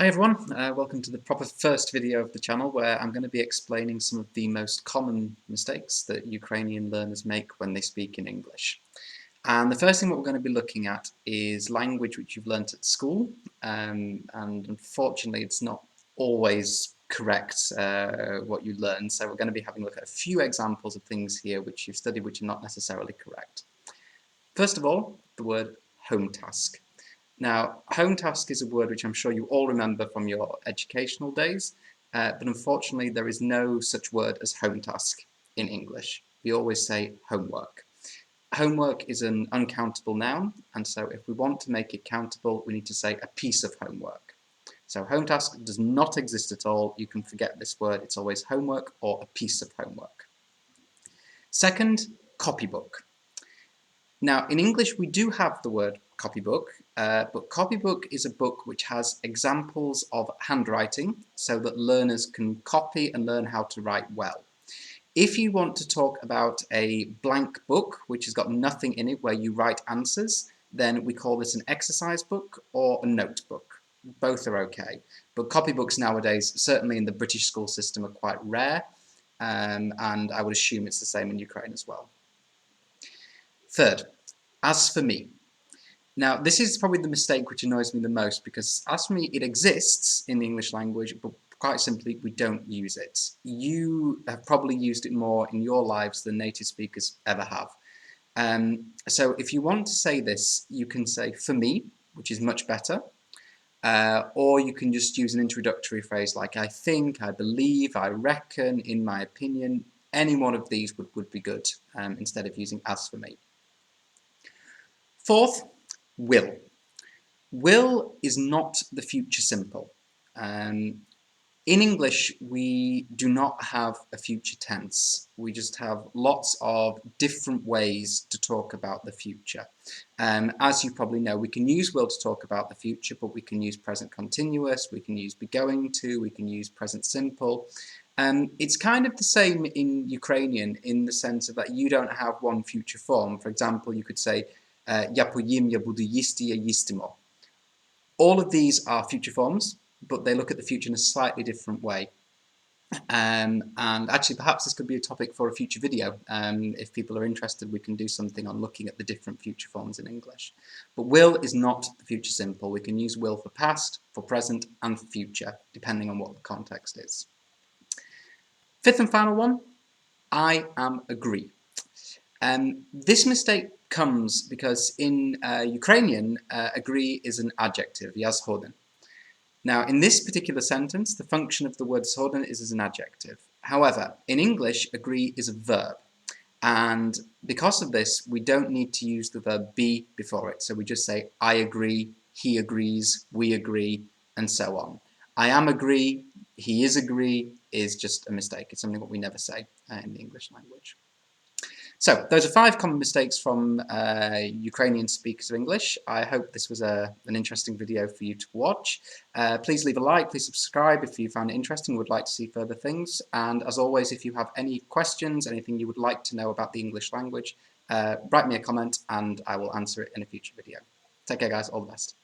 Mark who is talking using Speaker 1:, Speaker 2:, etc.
Speaker 1: Hi everyone, welcome to the proper first video of the channel where I'm going to be explaining some of the most common mistakes that Ukrainian learners make when they speak in English. And the first thing what we're going to be looking at is language which you've learnt at school, and unfortunately it's not always correct what you learn, so we're going to be having a look at a few examples of things here which you've studied which are not necessarily correct. First of all, the word home task. Now, home task is a word which I'm sure you all remember from your educational days, but unfortunately there is no such word as home task in English. We always say homework. Homework is an uncountable noun, and so if we want to make it countable, we need to say a piece of homework. So home task does not exist at all. You can forget this word. It's always homework or a piece of homework. Second, copybook. Now, in English, we do have the word copybook, but copybook is a book which has examples of handwriting so that learners can copy and learn how to write well. If you want to talk about a blank book, which has got nothing in it where you write answers, then we call this an exercise book or a notebook. Both are okay. But copybooks nowadays, certainly in the British school system, are quite rare, and I would assume it's the same in Ukraine as well. Third, as for me. Now, this is probably the mistake which annoys me the most, because as for me, it exists in the English language, but quite simply, we don't use it. You have probably used it more in your lives than native speakers ever have. So if you want to say this, you can say for me, which is much better, or you can just use an introductory phrase like I think, I believe, I reckon, in my opinion. Any one of these would be good instead of using as for me. Fourth, will. Will is not the future simple. In English, we do not have a future tense. We just have lots of different ways to talk about the future. As you probably know, we can use will to talk about the future, but we can use present continuous, we can use be going to, we can use present simple. It's kind of the same in Ukrainian in the sense of that you don't have one future form. For example, you could say, Я поїм, я буду їсти, я їстиму. All of these are future forms, but they look at the future in a slightly different way. And actually, perhaps this could be a topic for a future video. If people are interested, we can do something on looking at the different future forms in English. But will is not the future simple. We can use will for past, for present, and for future, depending on what the context is. Fifth and final one, I am agree. This mistake comes because in Ukrainian, agree is an adjective, я згоден. Now, in this particular sentence, the function of the word zhoden is as an adjective. However, in English, agree is a verb. And because of this, we don't need to use the verb be before it. So we just say, I agree, he agrees, we agree, and so on. I am agree, he is agree is just a mistake. It's something that we never say in the English language. So, those are 5 common mistakes from Ukrainian speakers of English. I hope this was an interesting video for you to watch. Please leave a like, please subscribe if you found it interesting, would like to see further things. And as always, if you have any questions, anything you would like to know about the English language, write me a comment and I will answer it in a future video. Take care guys, all the best.